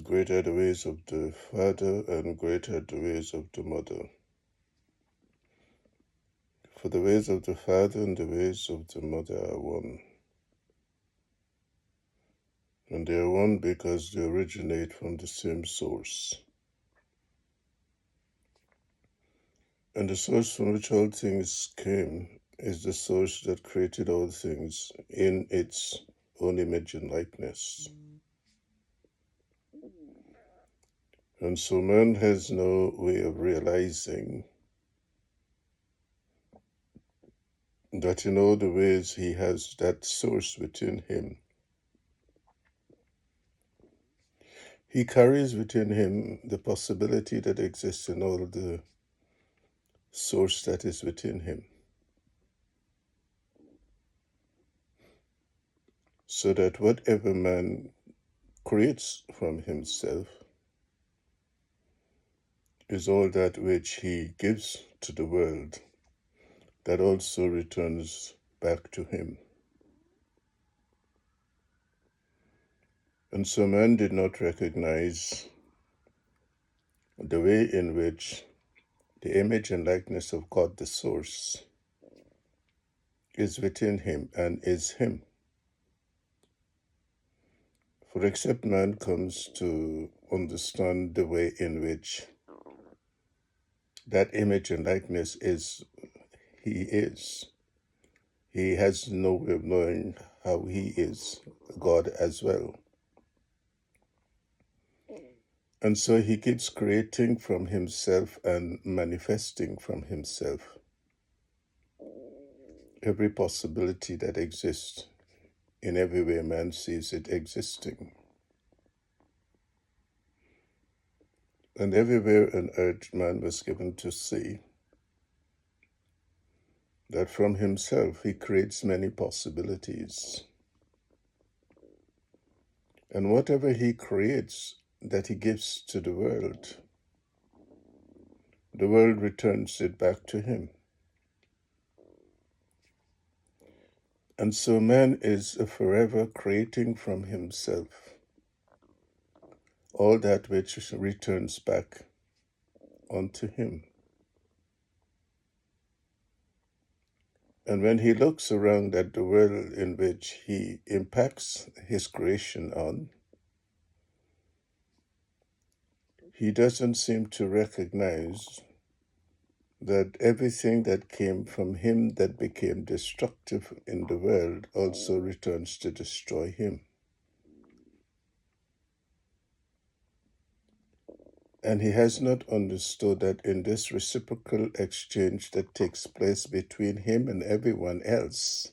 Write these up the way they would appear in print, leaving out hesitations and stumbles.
greater the ways of the father, and greater the ways of the mother. For the ways of the father and the ways of the mother are one. And they are one because they originate from the same source. And the source from which all things came is the source that created all things in its own image and likeness. And so man has no way of realizing that in all the ways he has that source within him. He carries within him the possibility that exists in all the source that is within him. So that whatever man creates from himself is all that which he gives to the world that also returns back to him. And so man did not recognize the way in which the image and likeness of God the Source is within him and is him. For except man comes to understand the way in which that image and likeness is, he has no way of knowing how he is God as well. And so he keeps creating from himself and manifesting from himself every possibility that exists in every way man sees it existing. And everywhere on earth man was given to see that from himself he creates many possibilities. And whatever he creates that he gives to the world returns it back to him. And so man is forever creating from himself all that which returns back unto him. And when he looks around at the world in which he impacts his creation on, he doesn't seem to recognize that everything that came from him that became destructive in the world also returns to destroy him. And he has not understood that in this reciprocal exchange that takes place between him and everyone else,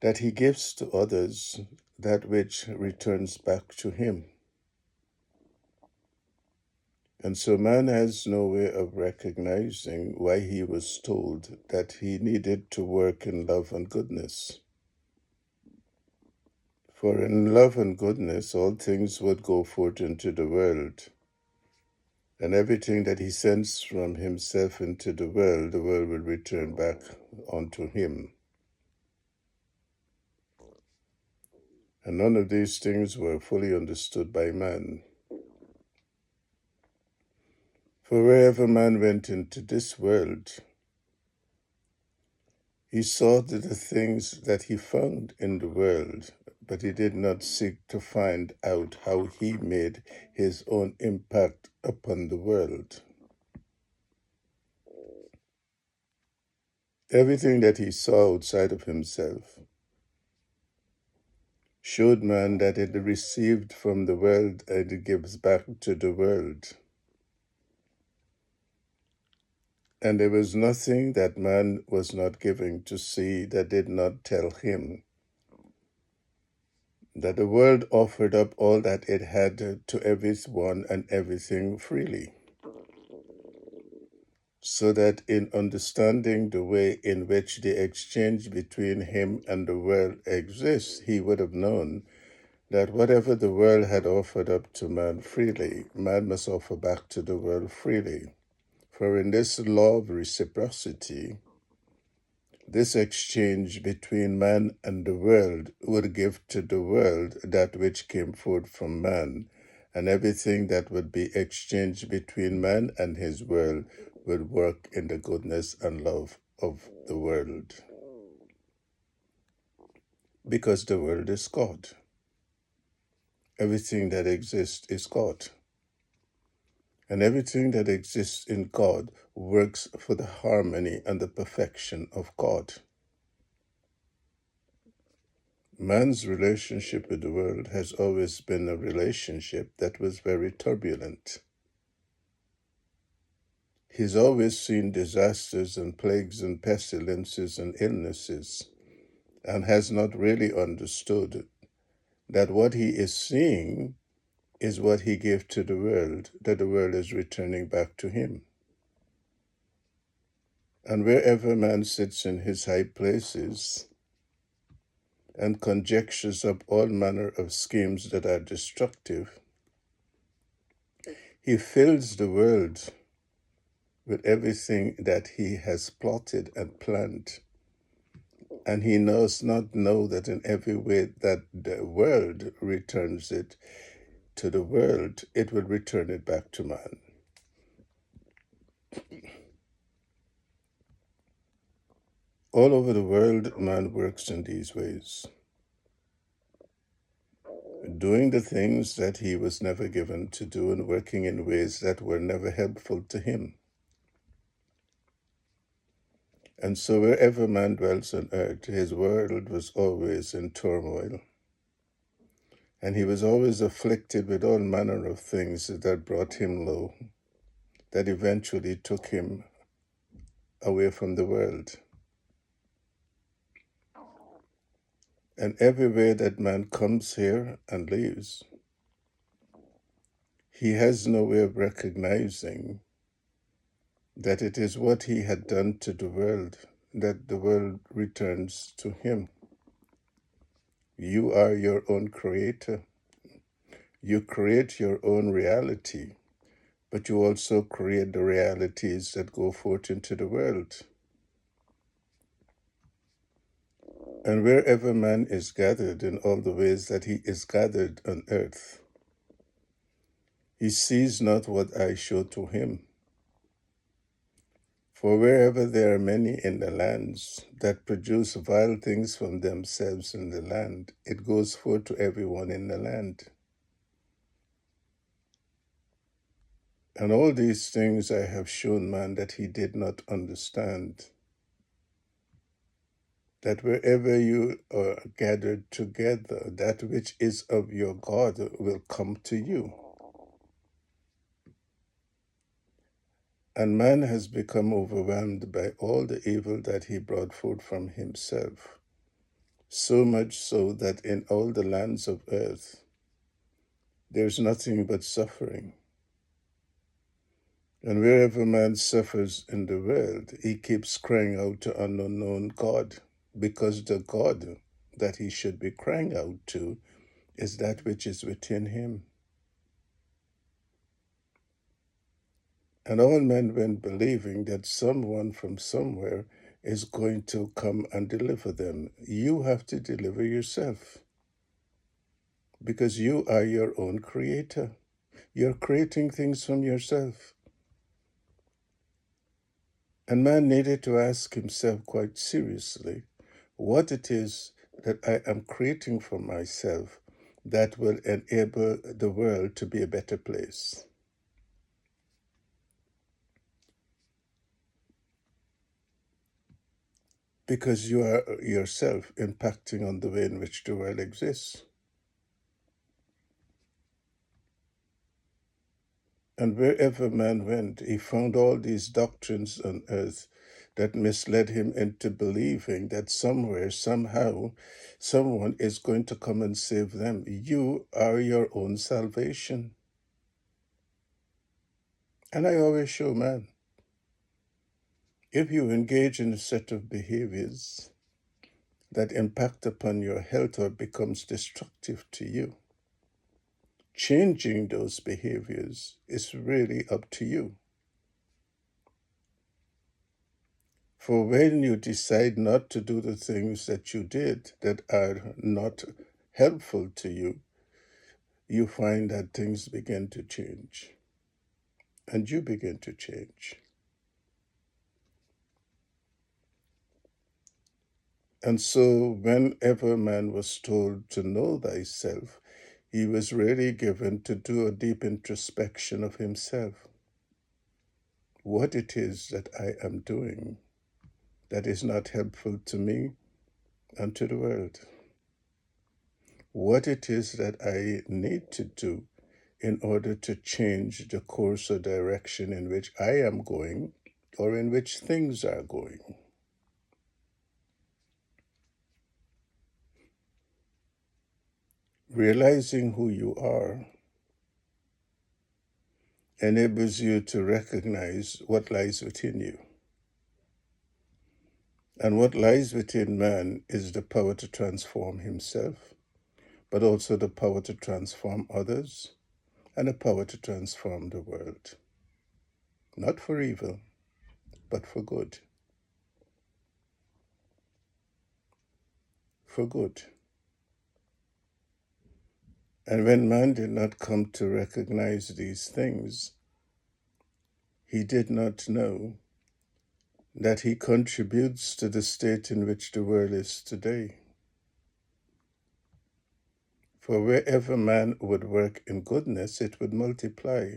that he gives to others that which returns back to him. And so man has no way of recognizing why he was told that he needed to work in love and goodness. For in love and goodness, all things would go forth into the world. And everything that he sends from himself into the world will return back unto him. And none of these things were fully understood by man. For wherever man went into this world, he saw the things that he found in the world, but he did not seek to find out how he made his own impact upon the world. Everything that he saw outside of himself showed man that it received from the world and it gives back to the world. And there was nothing that man was not giving to see that did not tell him that the world offered up all that it had to everyone and everything freely. So that in understanding the way in which the exchange between him and the world exists, he would have known that whatever the world had offered up to man freely, man must offer back to the world freely. For in this law of reciprocity, This exchange between man and the world would give to the world that which came forth from man, and everything that would be exchanged between man and his world would work in the goodness and love of the world. Because the world is God. Everything that exists is God. And everything that exists in God works for the harmony and the perfection of God. Man's relationship with the world has always been a relationship that was very turbulent. He's always seen disasters and plagues and pestilences and illnesses, and has not really understood that what he is seeing is what he gave to the world, that the world is returning back to him. And wherever man sits in his high places and conjectures up all manner of schemes that are destructive, he fills the world with everything that he has plotted and planned. And he does not know that in every way that the world returns it to the world, it will return it back to man. All over the world, man works in these ways, doing the things that he was never given to do and working in ways that were never helpful to him. And so wherever man dwells on earth, his world was always in turmoil. And he was always afflicted with all manner of things that brought him low, that eventually took him away from the world. And everywhere that man comes here and leaves, he has no way of recognizing that it is what he had done to the world that the world returns to him. You are your own creator. You create your own reality, but you also create the realities that go forth into the world. And wherever man is gathered in all the ways that he is gathered on earth, he sees not what I show to him. For wherever there are many in the lands that produce vile things from themselves in the land, it goes forth to everyone in the land. And all these things I have shown man that he did not understand. That wherever you are gathered together, that which is of your God will come to you. And man has become overwhelmed by all the evil that he brought forth from himself, so much so that in all the lands of earth, there's nothing but suffering. And wherever man suffers in the world, he keeps crying out to an unknown God, because the God that he should be crying out to is that which is within him. And all men went believing that someone from somewhere is going to come and deliver them. You have to deliver yourself, because you are your own creator. You're creating things from yourself. And man needed to ask himself quite seriously what it is that I am creating for myself that will enable the world to be a better place. Because you are yourself impacting on the way in which the world exists. And wherever man went, he found all these doctrines on earth that misled him into believing that somewhere, somehow, someone is going to come and save them. You are your own salvation. And I always show man, if you engage in a set of behaviors that impact upon your health or becomes destructive to you, changing those behaviors is really up to you. For when you decide not to do the things that you did that are not helpful to you, you find that things begin to change. And you begin to change. And so, whenever man was told to know thyself, he was really given to do a deep introspection of himself. What it is that I am doing that is not helpful to me and to the world. What it is that I need to do in order to change the course or direction in which I am going or in which things are going. Realizing who you are enables you to recognize what lies within you. And what lies within man is the power to transform himself, but also the power to transform others and the power to transform the world. Not for evil, but for good. For good. And when man did not come to recognize these things, he did not know that he contributes to the state in which the world is today. For wherever man would work in goodness, it would multiply.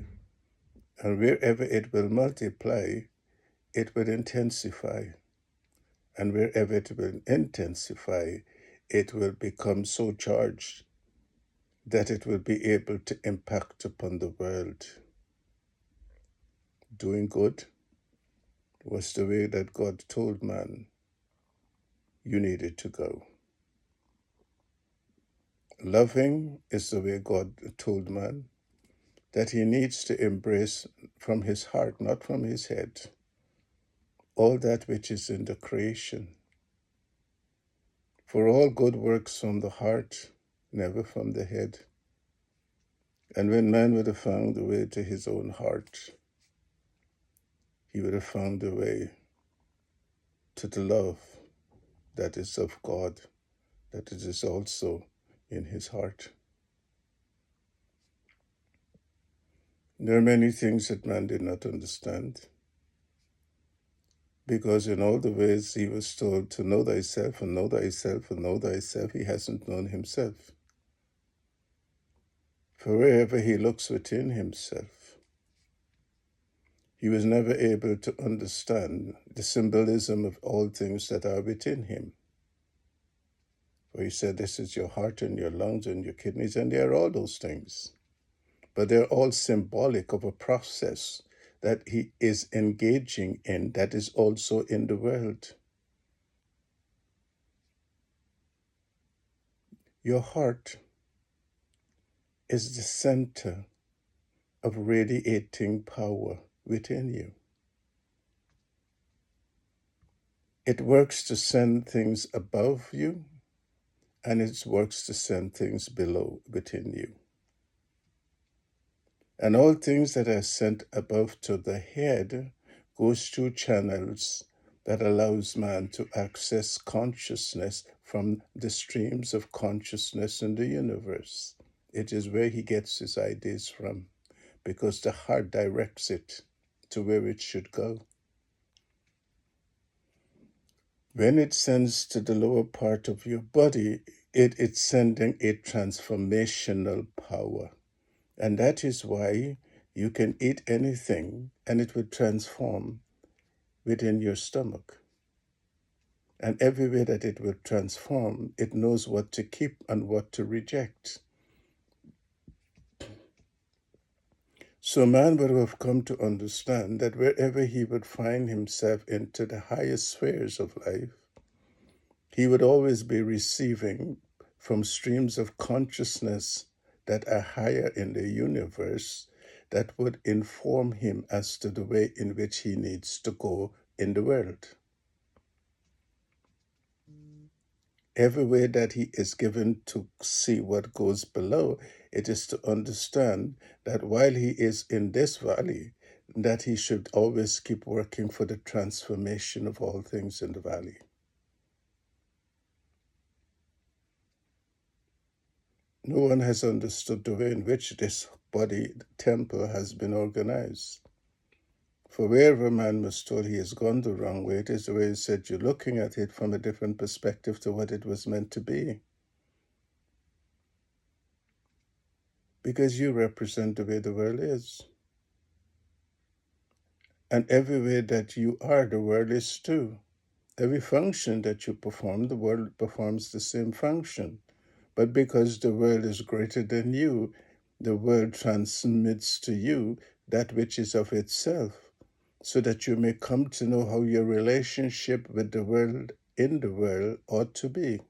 And wherever it will multiply, it will intensify. And wherever it will intensify, it will become so charged that it will be able to impact upon the world. Doing good was the way that God told man you needed to go. Loving is the way God told man that he needs to embrace from his heart, not from his head, all that which is in the creation. For all good works from the heart, never from the head. And when man would have found the way to his own heart, he would have found the way to the love that is of God, that it is also in his heart. There are many things that man did not understand, because in all the ways he was told to know thyself and know thyself and know thyself, he hasn't known himself. For wherever he looks within himself, he was never able to understand the symbolism of all things that are within him. For he said, this is your heart and your lungs and your kidneys, and they are all those things. But they're all symbolic of a process that he is engaging in that is also in the world. Your heart is the center of radiating power within you. It works to send things above you, and it works to send things below within you. And all things that are sent above to the head goes through channels that allows man to access consciousness from the streams of consciousness in the universe. It is where he gets his ideas from, because the heart directs it to where it should go. When it sends to the lower part of your body, it's sending a transformational power. And that is why you can eat anything and it will transform within your stomach. And everywhere that it will transform, it knows what to keep and what to reject. So man would have come to understand that wherever he would find himself into the highest spheres of life, he would always be receiving from streams of consciousness that are higher in the universe that would inform him as to the way in which he needs to go in the world. Everywhere that he is given to see what goes below, it is to understand that while he is in this valley, that he should always keep working for the transformation of all things in the valley. No one has understood the way in which this body temple has been organized. For wherever man was told he has gone the wrong way, it is the way he said you're looking at it from a different perspective to what it was meant to be. Because you represent the way the world is. And every way that you are, the world is too. Every function that you perform, the world performs the same function. But because the world is greater than you, the world transmits to you that which is of itself, so that you may come to know how your relationship with the world in the world ought to be.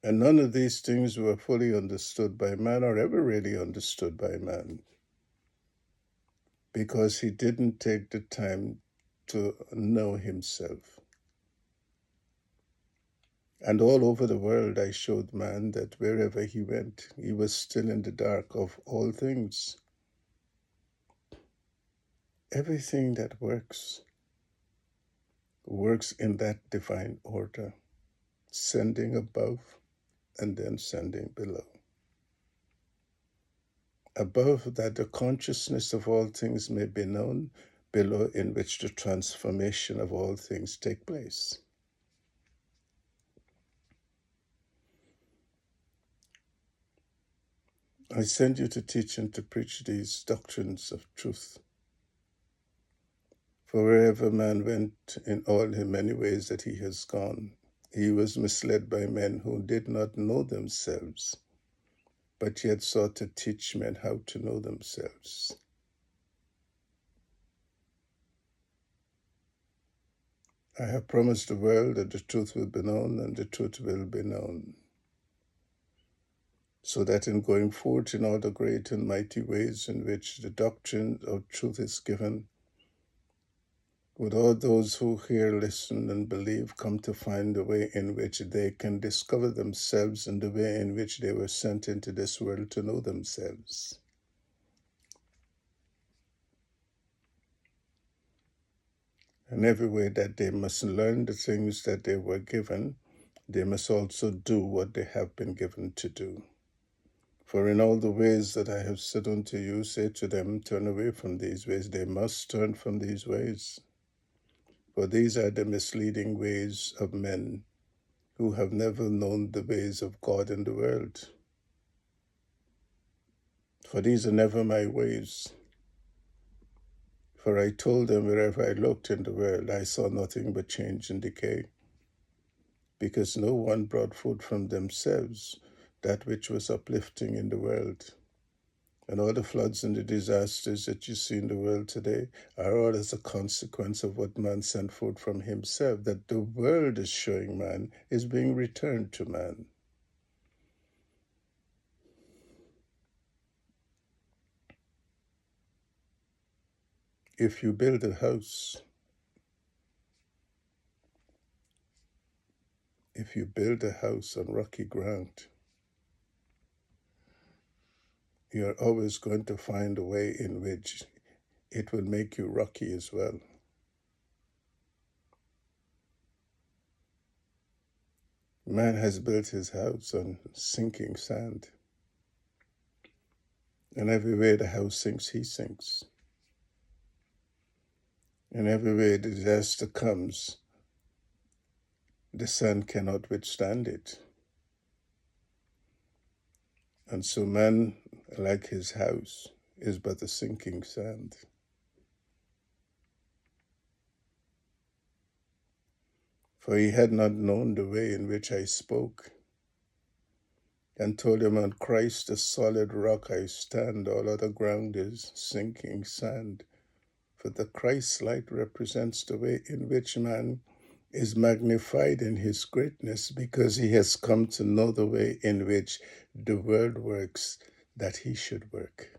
And none of these things were fully understood by man or ever really understood by man, because he didn't take the time to know himself. And all over the world, I showed man that wherever he went, he was still in the dark of all things. Everything that works in that divine order, sending above and then sending below. Above, that the consciousness of all things may be known, below, in which the transformation of all things take place. I send you to teach and to preach these doctrines of truth. For wherever man went in all the many ways that he has gone, he was misled by men who did not know themselves, but yet sought to teach men how to know themselves. I have promised the world that the truth will be known, and the truth will be known, so that in going forth in all the great and mighty ways in which the doctrine of truth is given, would all those who hear, listen, and believe come to find the way in which they can discover themselves and the way in which they were sent into this world to know themselves. And every way that they must learn the things that they were given, they must also do what they have been given to do. For in all the ways that I have said unto you, say to them, turn away from these ways. They must turn from these ways. For these are the misleading ways of men who have never known the ways of God in the world. For these are never my ways. For I told them wherever I looked in the world, I saw nothing but change and decay, because no one brought forth from themselves that which was uplifting in the world. And all the floods and the disasters that you see in the world today are all as a consequence of what man sent forth from himself, that the world is showing man is being returned to man. If you build a house, on rocky ground, you're always going to find a way in which it will make you rocky as well. Man has built his house on sinking sand. And everywhere the house sinks, he sinks. And everywhere the disaster comes, the sand cannot withstand it. And so man, like his house, is but a sinking sand. For he had not known the way in which I spoke, and told him, on Christ, the solid rock I stand, all other ground is sinking sand. For the Christ light represents the way in which man is magnified in his greatness, because he has come to know the way in which the world works, that he should work.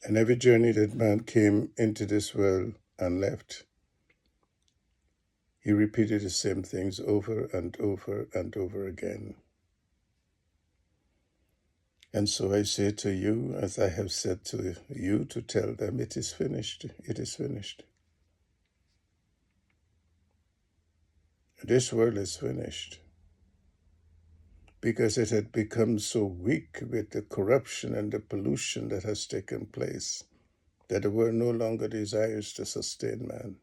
And every journey that man came into this world and left, he repeated the same things over and over and over again. And so I say to you, as I have said to you, to tell them, it is finished. It is finished. This world is finished because it had become so weak with the corruption and the pollution that has taken place that the world no longer desires to sustain man.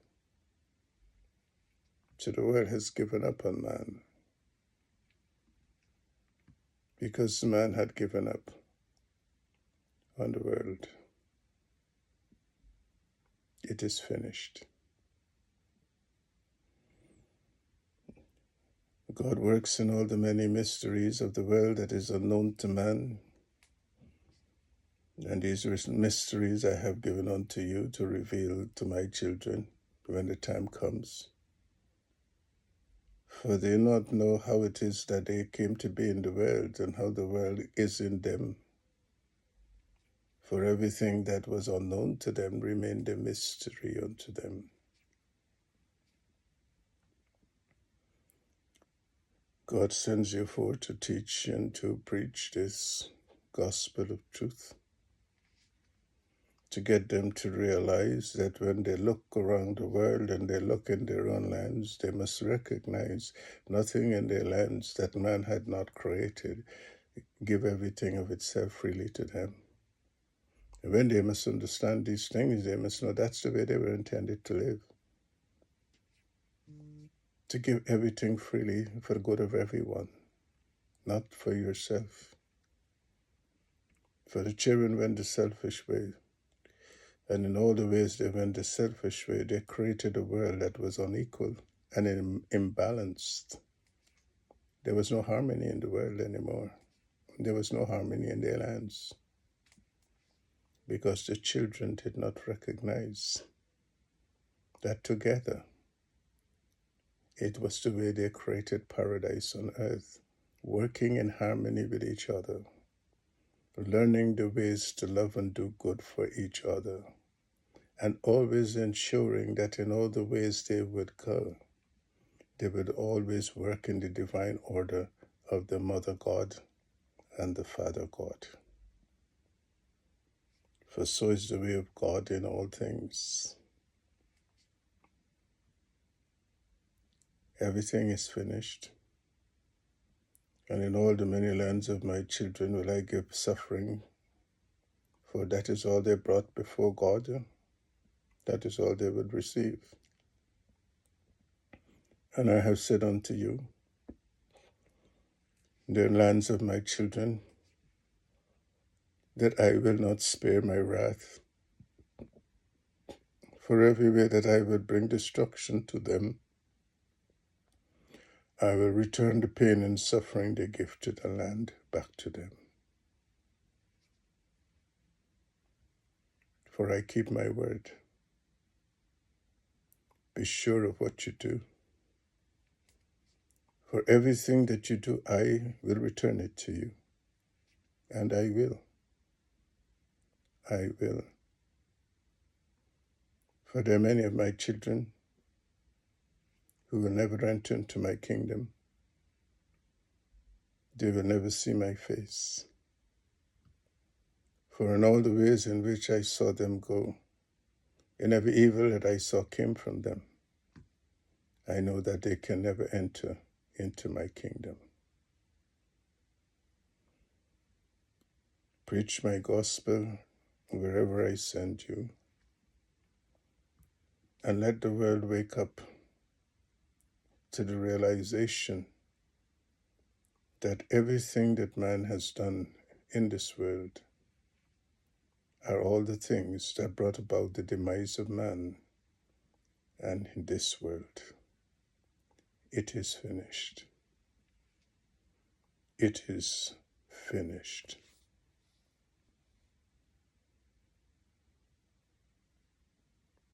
So the world has given up on man because man had given up on the world. It is finished. God works in all the many mysteries of the world that is unknown to man. And these mysteries I have given unto you to reveal to my children when the time comes. For they not know how it is that they came to be in the world and how the world is in them. For everything that was unknown to them remained a mystery unto them. God sends you forth to teach and to preach this gospel of truth, to get them to realize that when they look around the world and they look in their own lands, they must recognize nothing in their lands that man had not created. Give everything of itself freely to them. And when they must understand these things, they must know that's the way they were intended to live. To give everything freely for the good of everyone, not for yourself. For the children went the selfish way. And in all the ways they went the selfish way, they created a world that was unequal and imbalanced. There was no harmony in the world anymore. There was no harmony in their lands because the children did not recognize that together it was the way they created paradise on earth, working in harmony with each other, learning the ways to love and do good for each other, and always ensuring that in all the ways they would go, they would always work in the divine order of the Mother God and the Father God. For so is the way of God in all things. Everything is finished. And in all the many lands of my children will I give suffering, for that is all they brought before God. That is all they would receive. And I have said unto you, the lands of my children, that I will not spare my wrath. For everywhere that I will bring destruction to them, I will return the pain and suffering they give to the land back to them. For I keep my word. Be sure of what you do. For everything that you do, I will return it to you. And I will. I will. For there are many of my children who will never enter into my kingdom. They will never see my face. For in all the ways in which I saw them go, in every evil that I saw came from them, I know that they can never enter into my kingdom. Preach my gospel wherever I send you, and let the world wake up to the realization that everything that man has done in this world are all the things that brought about the demise of man and in this world. It is finished. It is finished.